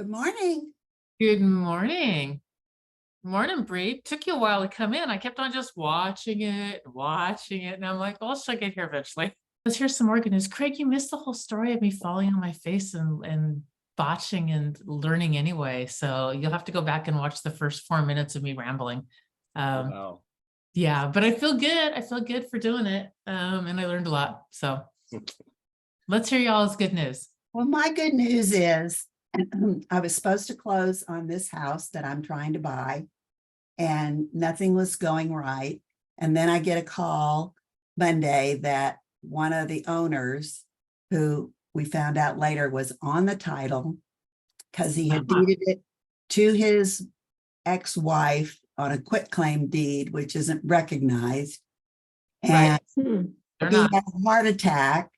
Good morning. Good morning. Morning, Bree. Took you a while to come in. I kept on just watching it. And I'm like, well, she'll get here eventually. Let's hear some more good news. Craig, you missed the whole story of me falling on my face and botching and learning anyway. So you'll have to go back and watch the first 4 minutes of me rambling. Wow. Yeah, but I feel good. I feel good for doing it. And I learned a lot. So let's hear y'all's good news. Well, my good news is I was supposed to close on this house that I'm trying to buy, and nothing was going right. And then I get a call Monday that one of the owners, who we found out later was on the title because he had deeded it to his ex-wife on a quitclaim deed, which isn't recognized. And They're he not. had a heart attack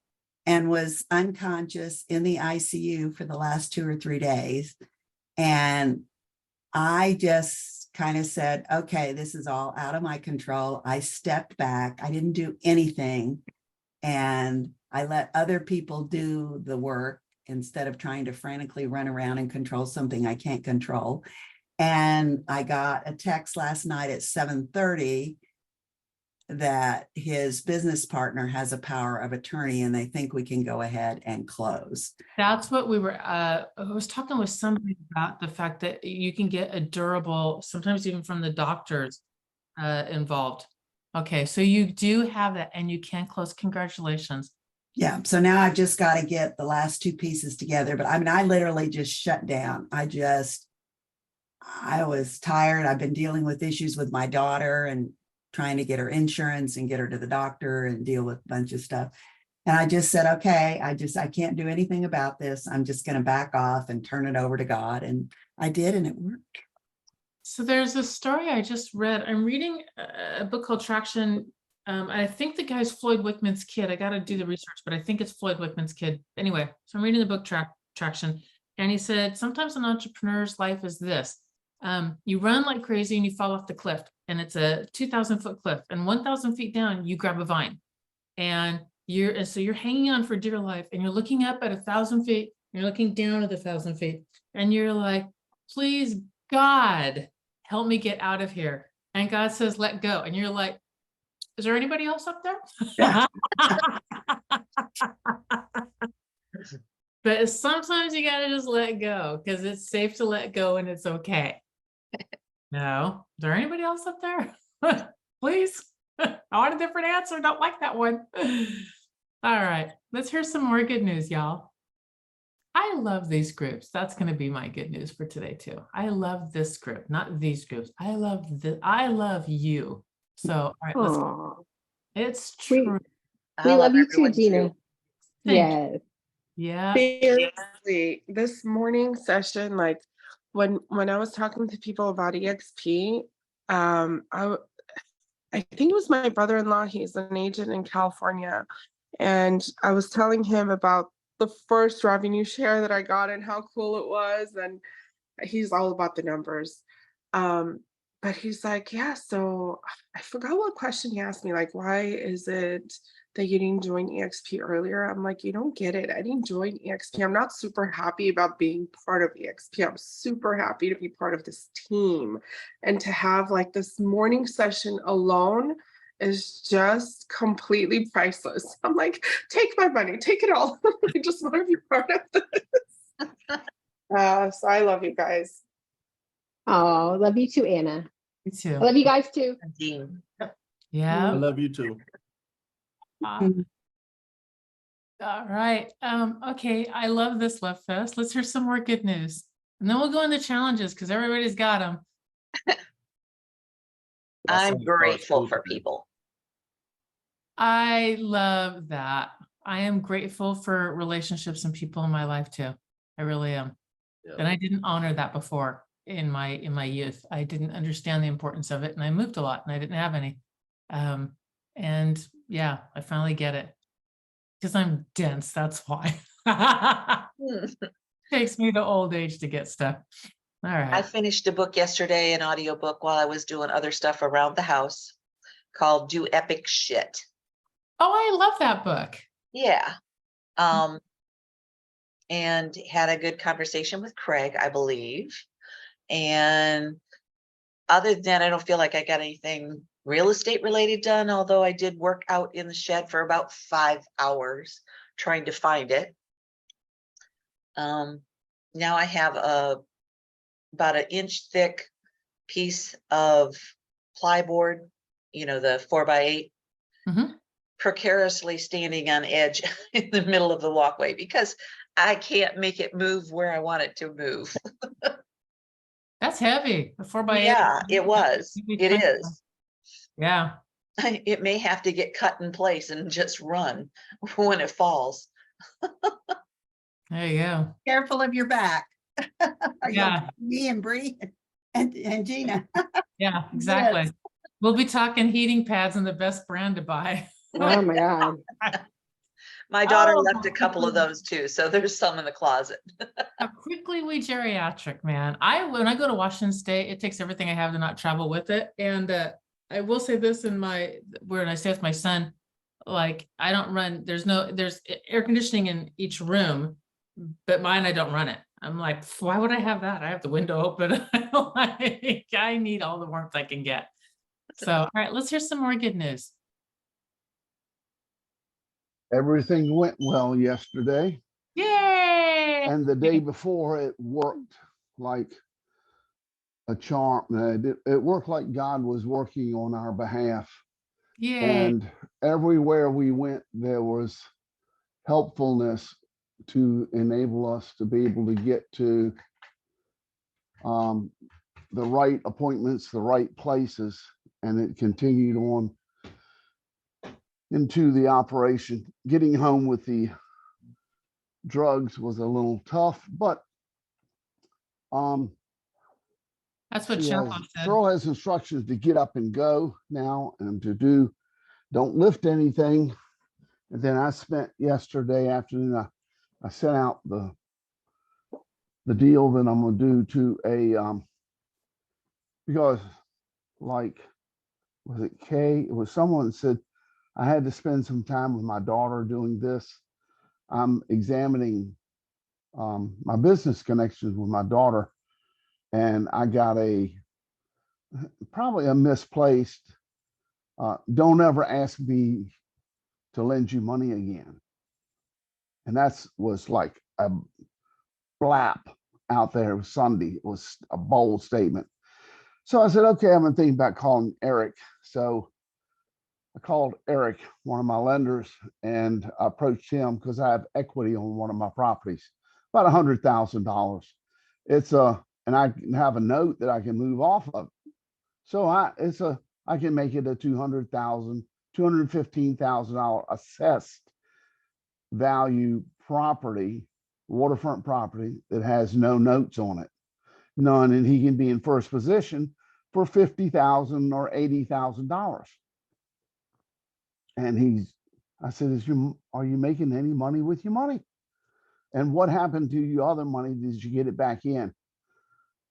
and was unconscious in the ICU for the last 2 or 3 days. And I just kind of said, okay, this is all out of my control. I stepped back. I didn't do anything. And I let other people do the work instead of trying to frantically run around and control something I can't control. And I got a text last night at 7:30 that his business partner has a power of attorney and they think we can go ahead and close. That's what we were, I was talking with somebody about the fact that you can get a durable, sometimes even from the doctors involved. Okay, so you do have that and you can close. Congratulations. Yeah, so now I've just got to get the last 2 pieces together. But I mean, I literally just shut down. I was tired. I've been dealing with issues with my daughter and trying to get her insurance and get her to the doctor and deal with a bunch of stuff. And I just said, okay, I can't do anything about this. I'm just going to back off and turn it over to God. And I did, and it worked. So there's a story I just read. I'm reading a book called Traction. I think the guy's Floyd Wickman's kid. I got to do the research, but I think it's Floyd Wickman's kid. Anyway, so I'm reading the book Traction. And he said, sometimes an entrepreneur's life is this. You run like crazy and you fall off the cliff, and it's a 2,000-foot cliff, and 1,000 feet down, you grab a vine, and so you're hanging on for dear life, and you're looking up at 1,000 feet, you're looking down at 1,000 feet, and you're like, please, God, help me get out of here. And God says, let go. And you're like, is there anybody else up there? Yeah. But sometimes you got to just let go, because it's safe to let go and it's okay. No, is there anybody else up there? Please. I want a different answer. Don't like that one. All right, let's hear some more good news, y'all. I love these groups. That's going to be my good news for today too. I love this group, not these groups. I love you. So, all right, let's go. It's true. We love you too, Gina. Yes. Yeah. Seriously, this morning session, like when I was talking to people about EXP, I think it was my brother-in-law. He's an agent in California, and I was telling him about the first revenue share that I got and how cool it was, and he's all about the numbers. But he's like, yeah, so I forgot what question he asked me, like, why is it that you didn't join EXP earlier? I'm like, you don't get it. I didn't join EXP. I'm not super happy about being part of EXP. I'm super happy to be part of this team. And to have like this morning session alone is just completely priceless. I'm like, take my money, take it all. I just want to be part of this. So I love you guys. Oh, love you too, Anna. Me too. I love you guys too. Yeah. I love you too. All right. Okay. I love this Love Fest. Let's hear some more good news. And then we'll go into challenges because everybody's got them. I'm grateful for people. I love that. I am grateful for relationships and people in my life too. I really am. Yeah. And I didn't honor that before in my youth. I didn't understand the importance of it, and I moved a lot and I didn't have any. And yeah, I finally get it because I'm dense. That's why. Takes me to old age to get stuff. All right. I finished a book yesterday, an audiobook, while I was doing other stuff around the house called Do Epic Shit. Oh, I love that book. Yeah. and had a good conversation with Craig, I believe. And other than that, I don't feel like I got anything real estate related done, although I did work out in the shed for about 5 hours trying to find it. Now I have about an inch thick piece of plyboard, you know, the 4x8, Mhm. precariously standing on edge in the middle of the walkway because I can't make it move where I want it to move. That's heavy. A 4x8. Yeah, it was. Maybe It 20. is. Yeah. It may have to get cut in place and just run when it falls. There you go. Careful of your back. Are you Yeah. okay? Me and Bree and Gina. Yeah, exactly. Yes. We'll be talking heating pads and the best brand to buy. Oh my God. My daughter Oh, left a couple of those too, so there's some in the closet. how quickly we geriatric, man. When I go to Washington State, it takes everything I have to not travel with it. And I will say this when I stay with my son, like I don't run, there's air conditioning in each room, but mine, I don't run it. I'm like, why would I have that? I have the window open. I need all the warmth I can get. So, all right, let's hear some more good news. Everything went well yesterday, Yay! and the day before it worked like a charm. It worked like God was working on our behalf. Yay! And everywhere we went, there was helpfulness to enable us to be able to get to the right appointments, the right places, and it continued on into the operation. Getting home with the drugs was a little tough, but That's what she Chapa has, said. Cheryl has instructions to get up and go now and to don't lift anything. And then I spent yesterday afternoon, I sent out the deal that I'm gonna do to because like, was it Kay? It was someone that said I had to spend some time with my daughter doing this. I'm examining my business connections with my daughter, and I got probably a misplaced, don't ever ask me to lend you money again. And was like a blap out there Sunday. It was a bold statement. So I said, okay, I'm thinking about calling Eric. So I called Eric, one of my lenders, and I approached him because I have equity on one of my properties, about $100,000. And I can have a note that I can move off of. So I can make it a $215,000 assessed value property, waterfront property that has no notes on it, none, and he can be in first position for $50,000 or $80,000. And I said, are you making any money with your money? And what happened to your other money? Did you get it back in?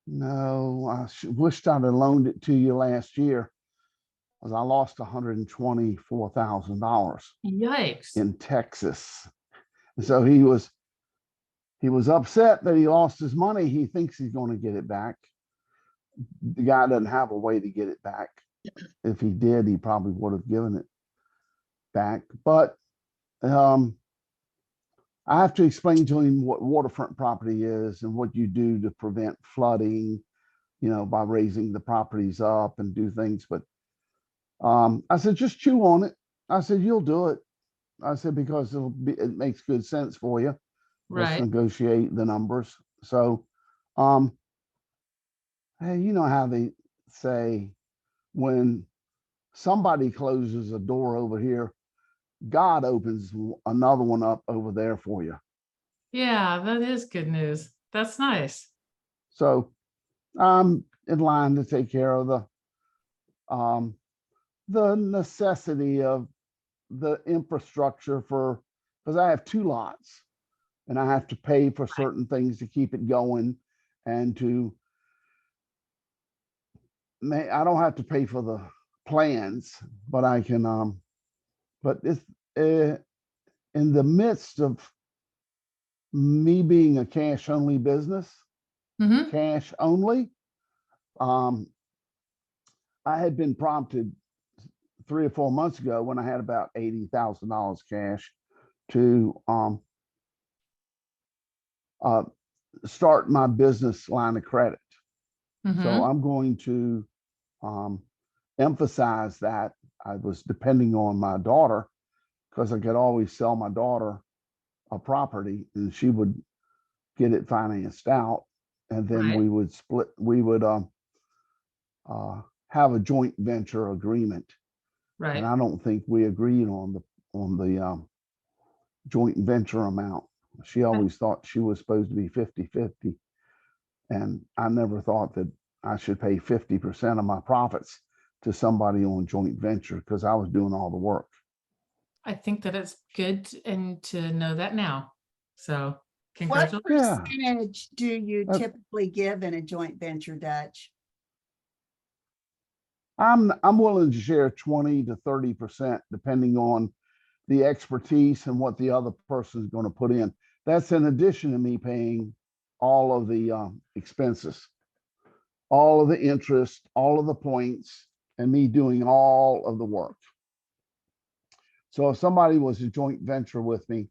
No, I wished I'd have loaned it to you last year, because I lost $124,000 Yikes. in Texas. And so he was upset that he lost his money. He thinks he's going to get it back. The guy doesn't have a way to get it back. If he did, he probably would have given it back. But I have to explain to him what waterfront property is and what you do to prevent flooding, by raising the properties up and do things. But I said, just chew on it. I said, you'll do it. I said, because it makes good sense for you. Let's Right. negotiate the numbers. So, hey, you know how they say when somebody closes a door over here, God opens another one up over there for you. Yeah, that is good news. That's nice. So I'm in line to take care of the necessity of the infrastructure because I have 2 lots and I have to pay for certain things to keep it going, and I don't have to pay for the plans, but I can, but it's in the midst of me being a cash only business, Hmm. cash only, I had been prompted 3 or 4 months ago when I had about $80,000 cash to uh, start my business line of credit. So I'm going to emphasize that. I was depending on my daughter because I could always sell my daughter a property and she would get it financed out, and then Right. we would split. We would have a joint venture agreement, and Right. I don't think we agreed on the joint venture amount. She always thought she was supposed to be 50-50, and I never thought that I should pay 50% of my profits to somebody on joint venture because I was doing all the work. I think that it's good and to know that now. So What congratulations. Yeah. percentage do you Uh, typically give in a joint venture, Dutch? I'm willing to share 20 to 30% depending on the expertise and what the other person is going to put in. That's in addition to me paying all of the expenses, all of the interest, all of the points, and me doing all of the work. So if somebody was a joint venture with me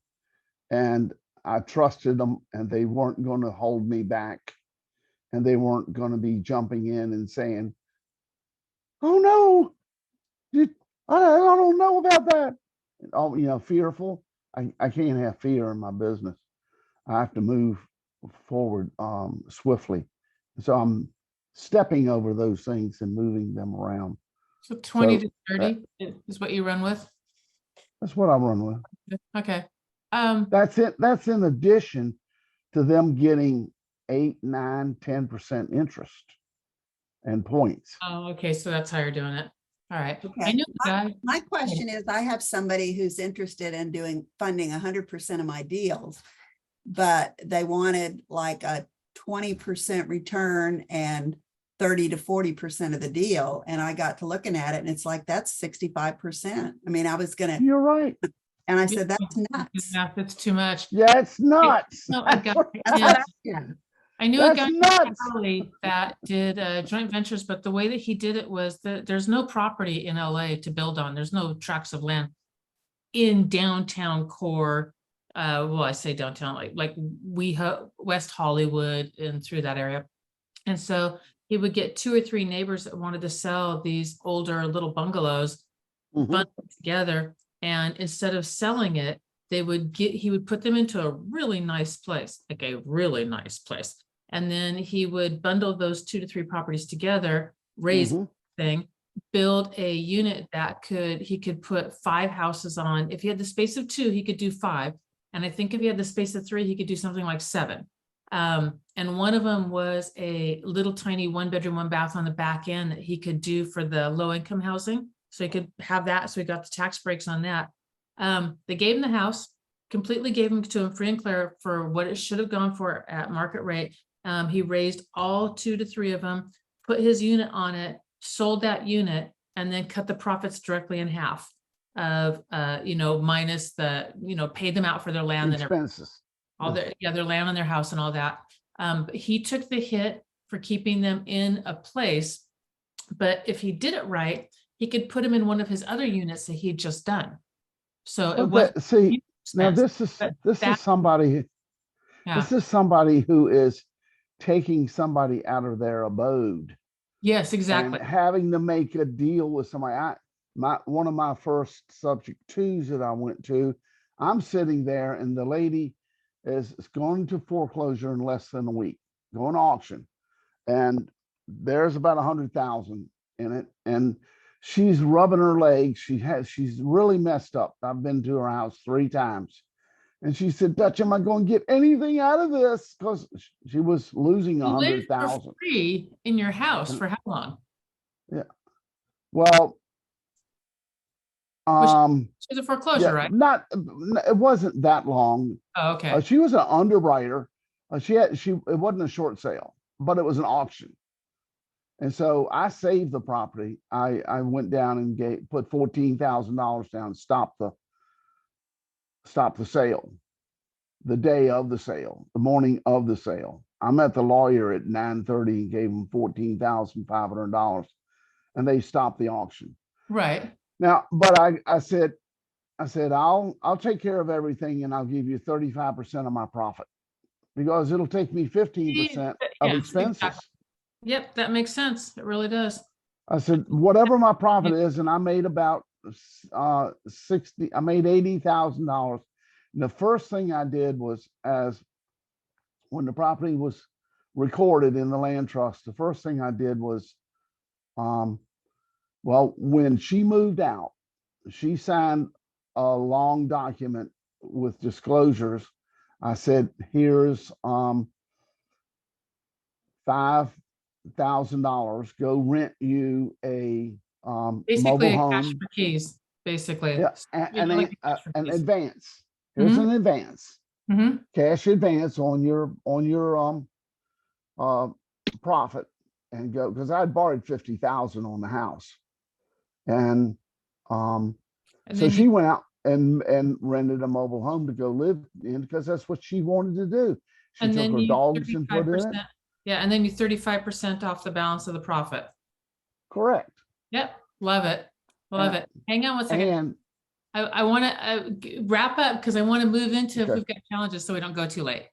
and I trusted them and they weren't going to hold me back and they weren't going to be jumping in and saying, oh no, I don't know about that. Oh, fearful. I can't have fear in my business. I have to move forward swiftly. So I'm stepping over those things and moving them around. So 20 So to 30 is what you run with? that's what I run with. Okay. That's it. That's in addition to them getting 8, 9, 10% interest and points. Oh, okay. So that's how you're doing it. All right. I Okay. knew the guy. My question is, I have somebody who's interested in funding 100% of my deals, but they wanted like a 20% return and 30 to 40% of the deal. And I got to looking at it and it's like, that's 65%. I mean, I was going to, You're right. and I said, that's nuts. Yeah, that's too much. Yeah, it's nuts. No, I got That's what I did. I knew a That's guy in nuts. Cali that did joint ventures, but the way that he did it was that there's no property in LA to build on. There's no tracts of land in downtown core. Well, I say downtown, like West Hollywood and through that area. And so he would get 2 or 3 neighbors that wanted to sell these older little bungalows bundled together. And instead of selling it, he would put them into a really nice place, like a really nice place. And then he would bundle those 2 to 3 properties together, raise thing, build a unit that he could put 5 houses on. If he had the space of 2, he could do 5. And I think if he had the space of 3, he could do something like 7. And one of them was a little tiny 1-bedroom, 1-bath on the back end that he could do for the low income housing. So he could have that. So he got the tax breaks on that. They gave him the house, completely gave him to him free and clear for what it should have gone for at market rate. He raised all 2 to 3 of them, put his unit on it, sold that unit, and then cut the profits directly in half of, minus the, paid them out for their land and Expenses. all their land and their house and all that. But he took the hit for keeping them in a place. But if he did it right, he could put them in one of his other units that he'd just done. So it was Now this is somebody. Yeah. This is somebody who is taking somebody out of their abode. Yes, exactly. And having to make a deal with somebody. One of my first subject twos that I went to, I'm sitting there and the lady is going to foreclosure in less than a week, going to auction, and there's about 100,000 in it, and she's rubbing her legs. She's really messed up. I've been to her house 3 times. And she said, Dutch, am I going to get anything out of this? Because she was losing You lived for 100,000 free in your house for how long? Yeah. Well, She's a foreclosure, right? It wasn't that long. Oh, okay. She was an underwriter. It wasn't a short sale, but it was an auction. And so I saved the property. I went down and put $14,000 down, stopped the sale. the day of the sale, the morning of the sale. I met the lawyer at 9:30 and gave him $14,500, and they stopped the auction. Right. Now, but I said, I'll take care of everything and I'll give you 35% of my profit, because it'll take me 15% of Yes, expenses. exactly. Yep, that makes sense. It really does. I said, whatever my profit is, and I made about I made $80,000. The first thing I did was, when the property was recorded in the land trust, the first thing I did was, well, when she moved out, she signed a long document with disclosures. I said, here's $5,000, go rent you a Basically, mobile a cash home. for keys, basically. Yeah, You know, like a cash for an keys. advance. Here's an advance, Mhm. cash advance on your profit, and go, because I'd borrowed 50,000 on the house, and And so then she went out and rented a mobile home to go live in, because that's what she wanted to do. She and took then her you dogs and put in it. 35%. Yeah, and then you 35% off the balance of the profit. Correct. Yep, love it. Love it. Hang on one second. And I want to wrap up because I want to move into if Okay. we've got challenges so we don't go too late.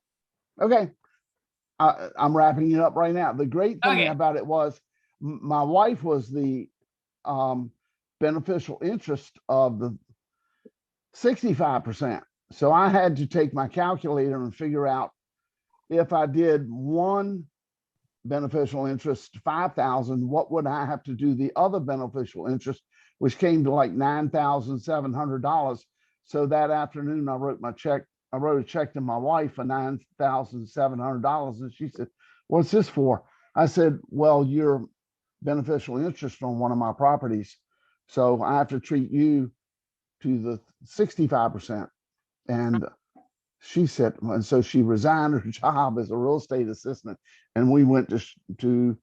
okay, I'm wrapping it up right now. The great thing Okay. about it was, my wife was the beneficial interest of the 65%. So I had to take my calculator and figure out, if I did one beneficial interest, 5,000, what would I have to do the other beneficial interest, which came to like $9,700. So that afternoon, I wrote a check to my wife for $9,700. And she said, what's this for? I said, well, you're beneficial interest on one of my properties, so I have to treat you to the 65%. And she said, and so she resigned her job as a real estate assistant, and we went to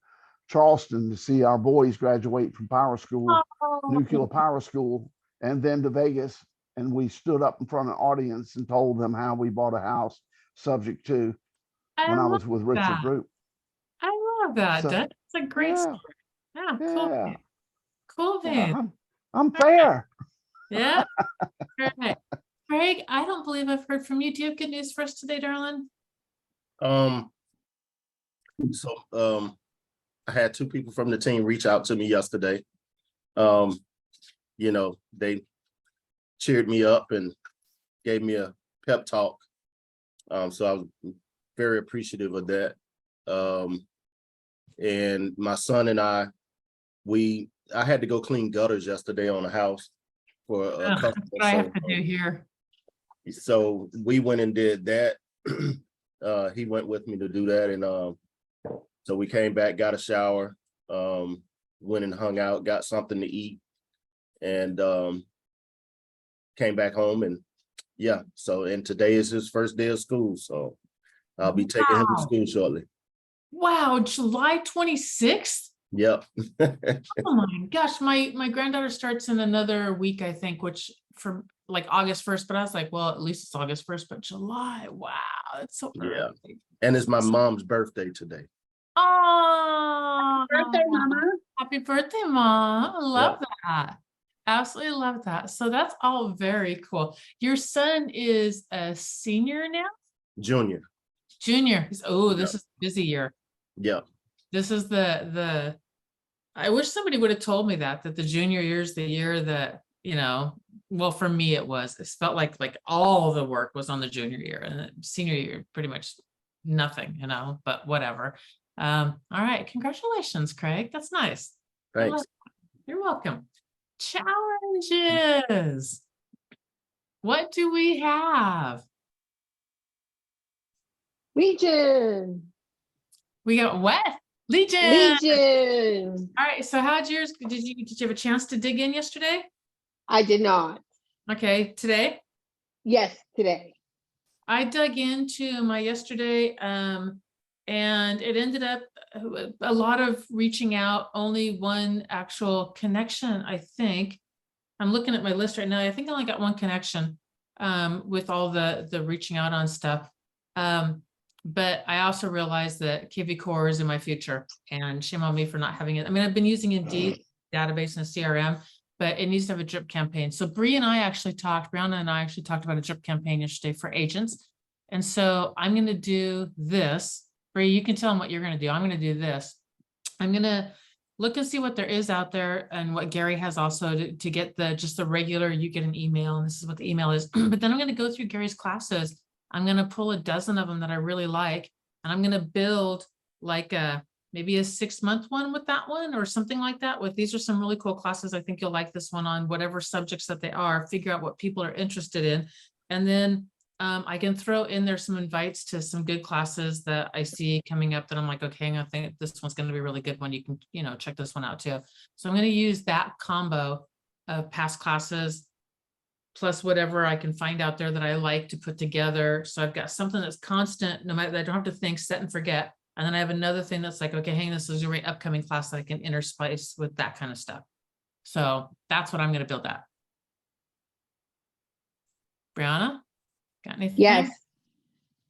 Charleston to see our boys graduate from power school, nuclear power school, and then to Vegas. And we stood up in front of an audience and told them how we bought a house subject to, when I was with Richard that. Group. I love that. So, That's a great yeah, story. Yeah, cool. yeah, Cool yeah, thing. I'm fair. Yeah. All right. Craig, I don't believe I've heard from you. Do you have good news for us today, darling? I had two people from the team reach out to me yesterday. They cheered me up and gave me a pep talk. So I was very appreciative of that. And my son and I had to go clean gutters yesterday on a house for a That's customer. what I have to do here. So we went and did that. He went with me to do that, and so we came back, got a shower, went and hung out, got something to eat, and came back home. And yeah, and today is his first day of school, so I'll be taking him to school shortly. Wow, July 26th? Yep. Oh my gosh, my granddaughter starts in another week, I think, which for like August 1st, but I was like, well, at least it's August 1st, but July, wow, that's so Yeah. early. And it's my mom's birthday today. Oh, Birthday, Mama. happy birthday, Mom. I love Yep. that. Absolutely love that. So that's all very cool. Your son is a senior now? Junior. Junior. This Yep. is a busy year. Yep. This is the I wish somebody would have told me that the junior year is the year that, well, for me, it felt like all the work was on the junior year, and the senior year, pretty much nothing, but whatever. All right. Congratulations, Craig. That's nice. Thanks. You're welcome. Challenges. What do we have? Legion. We got what? Legion. Legion. All right. So how'd yours? Did you have a chance to dig in yesterday? I did not. Okay. Today? Yes, today. I dug into my yesterday, and it ended up a lot of reaching out, only one actual connection, I think. I'm looking at my list right now. I think I only got one connection. with all the reaching out on stuff. But I also realized that KV Core is in my future, and shame on me for not having it. I mean, I've been using Indeed database and a CRM, but it needs to have a drip campaign. So Brianna and I actually talked about a drip campaign yesterday for agents. And so I'm going to do this. Bree, you can tell them what you're going to do. I'm going to do this. I'm going to look and see what there is out there and what Gary has also to get just the regular, you get an email and this is what the email is. But then I'm going to go through Gary's classes. I'm going to pull a dozen of them that I really like, and I'm going to build like maybe a 6-month one with that one or something like that. These are some really cool classes. I think you'll like this one on whatever subjects that they are, figure out what people are interested in. And then I can throw in there some invites to some good classes that I see coming up that I'm like, okay, I think this one's going to be a really good one. You can, check this one out too. So I'm going to use that combo of past classes plus whatever I can find out there that I like to put together. So I've got something that's constant, no matter, I don't have to think, set and forget. And then I have another thing that's like, okay, hey, this is your upcoming class that I can interspice with that kind of stuff. So that's what I'm going to build at. Brianna, got anything? Yes.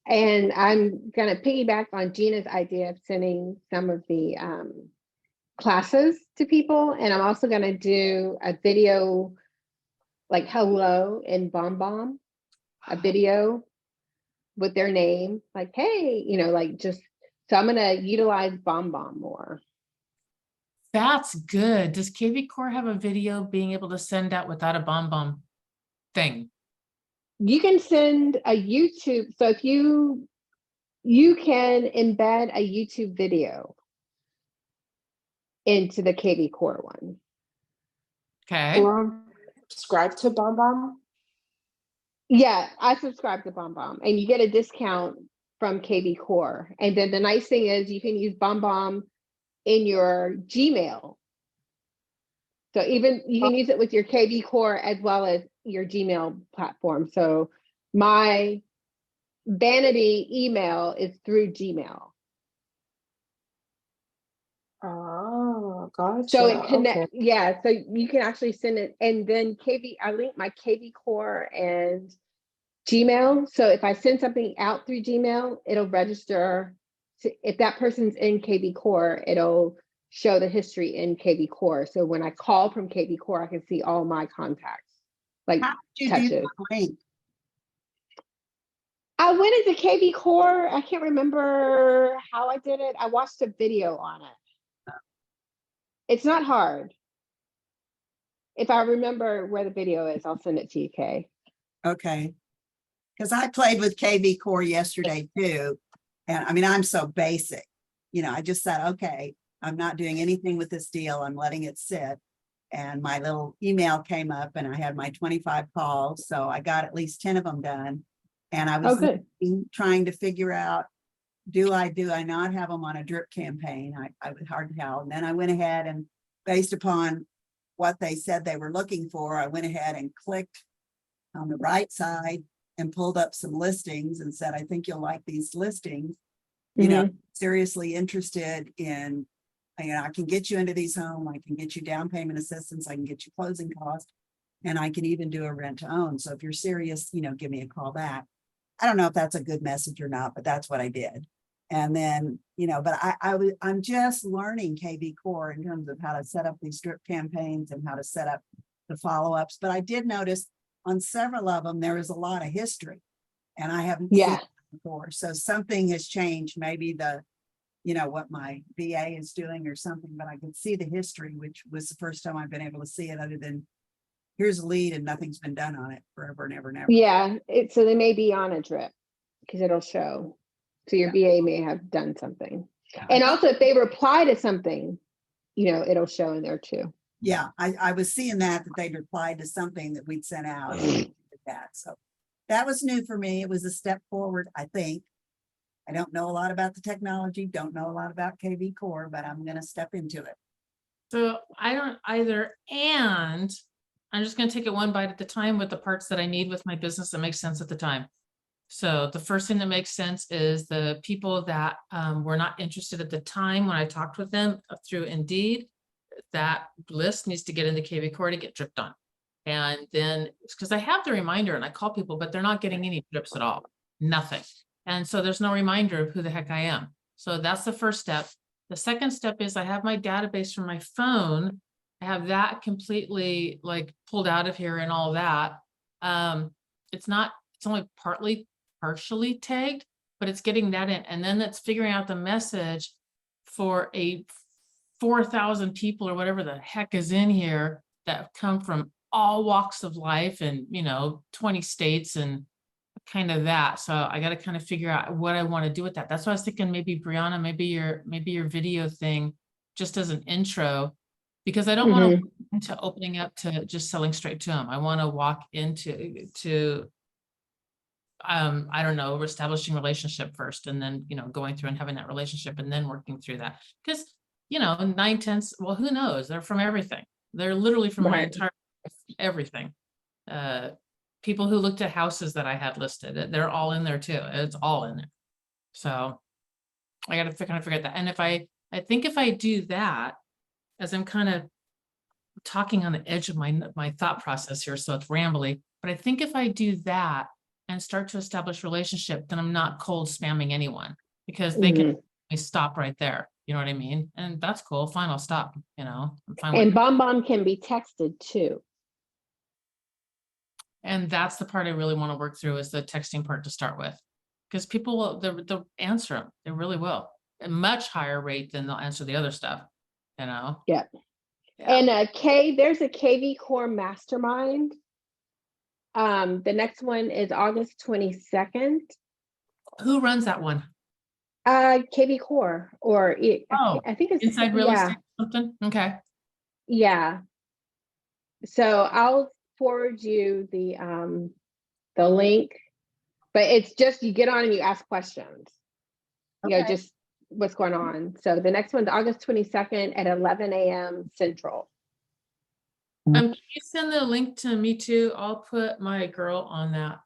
And I'm going to piggyback on Gina's idea of sending some of the classes to people. And I'm also going to do a video like hello in BombBomb, a video with their name, like, hey, so I'm going to utilize BombBomb more. That's good. Does KV Core have a video being able to send out without a BombBomb thing? You can send a YouTube. So if you can embed a YouTube video into the KV Core one. Okay. Or subscribe to BombBomb. Yeah, I subscribe to BombBomb, and you get a discount from KV Core. And then the nice thing is you can use BombBomb in your Gmail. So even you can use it with your KV Core as well as your Gmail platform. So my vanity email is through Gmail. Oh, gotcha. So it connects. Okay. Yeah, so you can actually send it, and then I link my KV Core and Gmail. So if I send something out through Gmail, it'll register. If that person's in KV Core, it'll show the history in KV Core. So when I call from KV Core, I can see all my contacts. Like, How did you touches. do the link? I went into KV Core. I can't remember how I did it. I watched a video on it. It's not hard. If I remember where the video is, I'll send it to you, Kay. Okay. Because I played with KV Core yesterday too. And I mean, I'm so basic. I just said, okay, I'm not doing anything with this deal. I'm letting it sit. And my little email came up and I had my 25 calls. So I got at least 10 of them done. And I was trying to figure out, do I not have them on a drip campaign? I was hard to tell. And then I went ahead and based upon what they said they were looking for, I went ahead and clicked on the right side and pulled up some listings and said, I think you'll like these listings. Seriously interested in, I can get you into these homes, I can get you down payment assistance, I can get you closing costs, and I can even do a rent to own. So if you're serious, give me a call back. I don't know if that's a good message or not, but that's what I did. And then, but I'm just learning KV Core in terms of how to set up these drip campaigns and how to set up the follow-ups. But I did notice on several of them, there is a lot of history and I haven't seen it before. So something has changed, maybe what my VA is doing or something, but I could see the history, which was the first time I've been able to see it other than here's a lead and nothing's been done on it forever and ever and ever. Yeah, so they may be on a drip because it'll show. So your VA may have done something. And also if they reply to something, it'll show in there too. Yeah, I was seeing that they'd replied to something that we'd sent out. So that was new for me. It was a step forward, I think. I don't know a lot about the technology, don't know a lot about KV Core, but I'm going to step into it. So I don't either. And I'm just going to take it one bite at a time with the parts that I need with my business that makes sense at the time. So the first thing that makes sense is the people that were not interested at the time when I talked with them through Indeed, that list needs to get into KV Core to get dripped on. And then, because I have the reminder and I call people, but they're not getting any drips at all, nothing. And so there's no reminder of who the heck I am. So that's the first step. The second step is I have my database from my phone. I have that completely like pulled out of here and all that. It's only partially tagged, but it's getting that in. And then that's figuring out the message for a 4,000 people or whatever the heck is in here that come from all walks of life and, 20 states and kind of that. So I got to kind of figure out what I want to do with that. That's why I was thinking maybe Brianna, maybe your video thing just as an intro, because I don't want to into opening up to just selling straight to them. I want to walk into I don't know, establishing relationship first, and then, going through and having that relationship and then working through that. Because, 9/10, well, who knows? They're from everything. They're literally from my entire everything. People who looked at houses that I had listed, they're all in there too. It's all in there. So I got to kind of figure out that. And I think if I do that, as I'm kind of talking on the edge of my thought process here, so it's rambly, but I think if I do that and start to establish relationship, then I'm not cold spamming anyone, because they can stop right there. You know what I mean? And that's cool. Fine, I'll stop. I'm fine. And BombBomb can be texted too. And that's the part I really want to work through, is the texting part to start with, because people will they'll answer them. They really will, at much higher rate than they'll answer the other stuff. Yeah. And there's a KV Core Mastermind. The next one is August 22nd. Who runs that one? KV Core, or I think it's Inside Real Estate or something. Okay. Yeah. So I'll forward you the link, but it's just, you get on and you ask questions. Just what's going on. So the next one's August 22nd at 11 a.m. Central. Can you send the link to me too? I'll put my girl on that.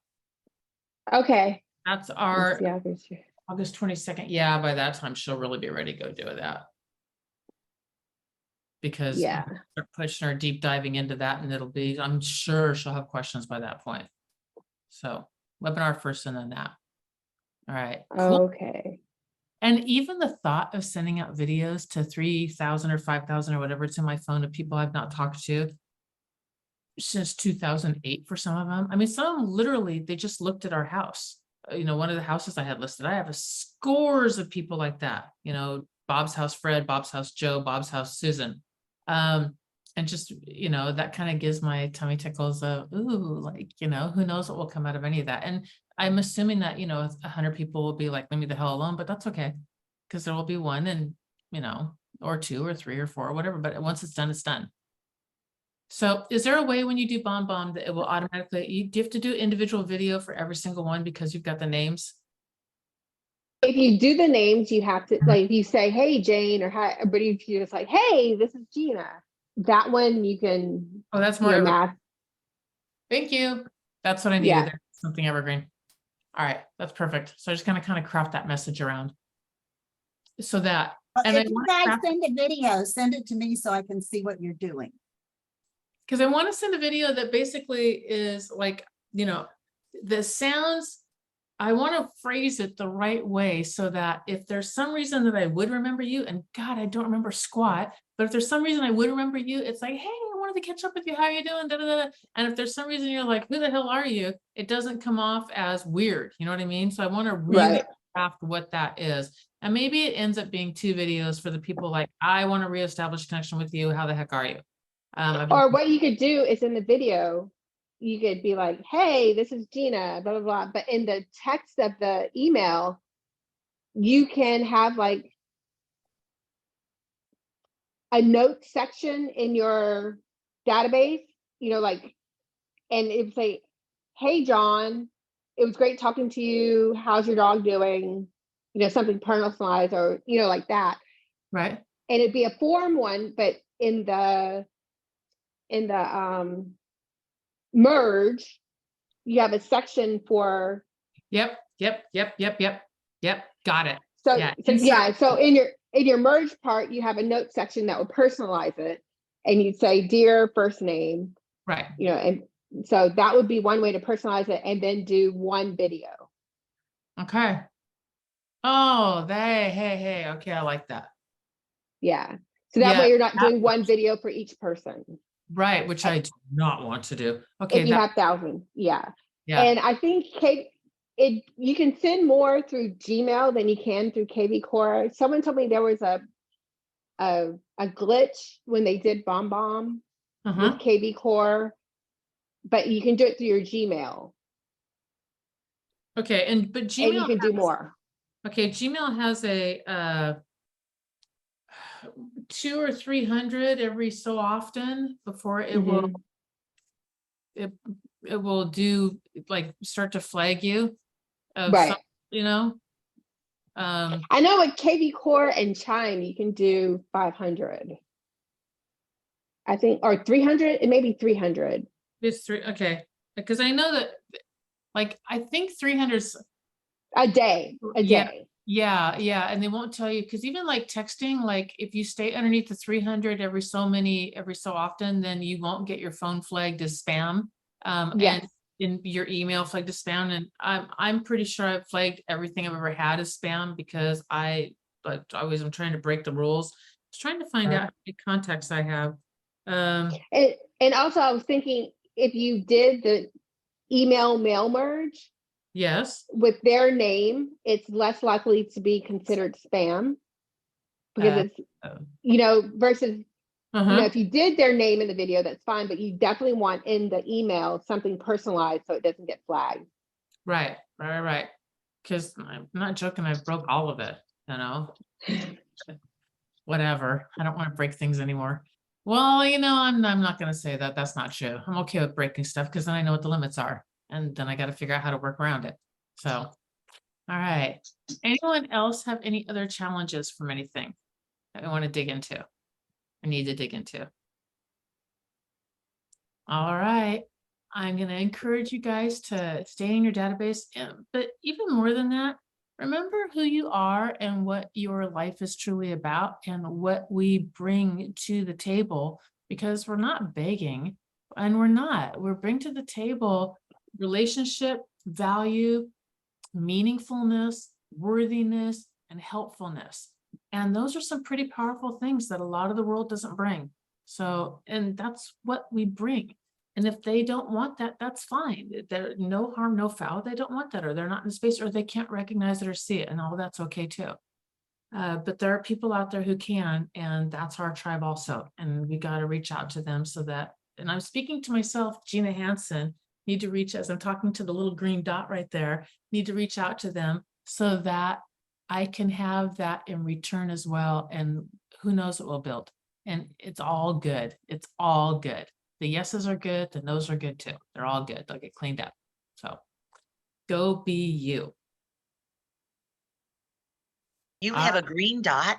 Okay. That's our August 22nd. Yeah, by that time she'll really be ready to go do that. Because we're pushing her deep diving into that, and I'm sure she'll have questions by that point. So webinar first and then that. All right. Cool. Okay. And even the thought of sending out videos to 3,000 or 5,000 or whatever, it's in my phone, of people I've not talked to since 2008 for some of them. I mean, some of them literally, they just looked at our house. One of the houses I had listed, I have scores of people like that. Bob's house Fred, Bob's house Joe, Bob's house Susan. And just, that kind of gives my tummy tickles of, ooh, like, who knows what will come out of any of that. And I'm assuming that, 100 people will be like, leave me the hell alone, but that's okay. Because there will be one, and, or two or three or four or whatever, but once it's done, it's done. So is there a way when you do BombBomb that it will automatically, do you have to do individual video for every single one because you've got the names? If you do the names, you have to, like, if you say, hey, Jane, or hi, but if you just like, hey, this is Gina, that one you can. Oh, that's more math. Thank you. That's what I needed there. Something evergreen. All right, that's perfect. So I just kind of craft that message around. So that, and if you guys send a video, send it to me so I can see what you're doing. Because I want to send a video that basically is like, the sounds, I want to phrase it the right way so that if there's some reason that I would remember you, and God, I don't remember squat, but if there's some reason I would remember you, it's like, hey, I wanted to catch up with you. How are you doing? Da, da, da. And if there's some reason you're like, who the hell are you? It doesn't come off as weird. You know what I mean? So I want to really craft what that is. And maybe it ends up being 2 videos for the people like, I want to reestablish connection with you. How the heck are you? Or what you could do is in the video, you could be like, hey, this is Gina, blah, blah, blah. But in the text of the email, you can have like a note section in your database, and it would say, hey, John, it was great talking to you. How's your dog doing? Something personalized, or, like that. Right. And it'd be a form one, but in the merge, you have a section for. Yep. Got it. So in your merge part, you have a note section that will personalize it, and you'd say, dear first name, Right. you know, and so that would be one way to personalize it, and then do one video. Okay. Oh, hey. Okay, I like that. Yeah. So that Yeah, way you're not that doing one video for each person. Right, which I do not want to do. Okay, If you have thousands, yeah. yeah. And I think you can send more through Gmail than you can through KB Core. Someone told me there was a glitch when they did BombBomb Uh-huh. with KB Core, but you can do it through your Gmail, Okay, but and you Gmail can do has, more. okay, Gmail has a 200 or 300 every so often before it will Mhm. it will do like start to flag you of Right. some, you know. I know with KB Core and Chime, you can do 500. I think, or 300, it may be 300. It's 3, okay, because I know that like I think 300 A day. Yeah, and they won't tell you, because even like texting, like if you stay underneath the 300 every so often, then you won't get your phone flagged as spam. Yes. And in your email flagged as spam. And I'm pretty sure I've flagged everything I've ever had as spam, because I'm trying to break the rules. I was trying to find out how many contacts I have. And also I was thinking, if you did the email mail merge Yes. with their name, it's less likely to be considered spam, because it's, versus, if you did their name in the video, that's fine, but you definitely want in the email something personalized so it doesn't get flagged. Right. Because I'm not joking, I broke all of it, whatever. I don't want to break things anymore. Well, I'm not going to say that. That's not true. I'm okay with breaking stuff, because then I know what the limits are, and then I got to figure out how to work around it. So, all right. Anyone else have any other challenges from anything that we want to dig into? I need to dig into. All right. I'm going to encourage you guys to stay in your database, but even more than that, remember who you are and what your life is truly about and what we bring to the table, because we're not begging, and we're bringing to the table relationship, value, meaningfulness, worthiness, and helpfulness. And those are some pretty powerful things that a lot of the world doesn't bring. So, and that's what we bring. And if they don't want that, that's fine. They're no harm, no foul. They don't want that, or they're not in space, or they can't recognize it or see it, and all that's okay too. But there are people out there who can, and that's our tribe also. And we got to reach out to them so that, and I'm speaking to myself, Gina Hansen, need to reach, as I'm talking to the little green dot right there, need to reach out to them so that I can have that in return as well. And who knows what we'll build. And it's all good. It's all good. The yeses are good. The nos are good too. They're all good. They'll get cleaned up. So go be you. You have a green dot?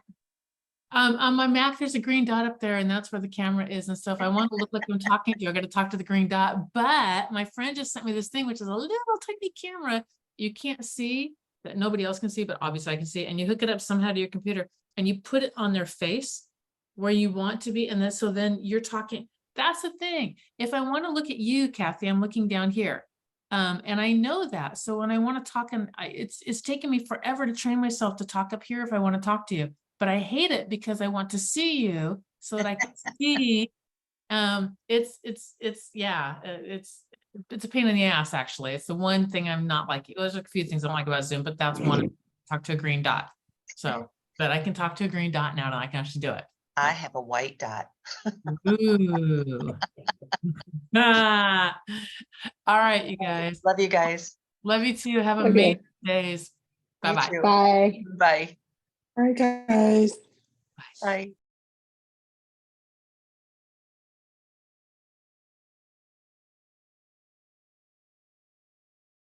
On my Mac, there's a green dot up there, and that's where the camera is and stuff. I want to look like I'm talking to you. I got to talk to the green dot. But my friend just sent me this thing, which is a little tiny camera. You can't see, that nobody else can see, but obviously I can see. And you hook it up somehow to your computer, and you put it on their face where you want to be. And then, so then you're talking. That's the thing. If I want to look at you, Kathy, I'm looking down here. And I know that. So when I want to talk, and it's taken me forever to train myself to talk up here if I want to talk to you. But I hate it because I want to see you so that I can see. It's a pain in the ass, actually. It's the one thing I'm not like. There's a few things I don't like about Zoom, but that's one. Talk to a green dot. So, but I can talk to a green dot now, and I can actually do it. I have a white dot. Ooh. All right, you guys. Love you guys. Love you too. Have Okay. amazing days. You Bye-bye. too. Bye. Bye. Bye, guys. Bye.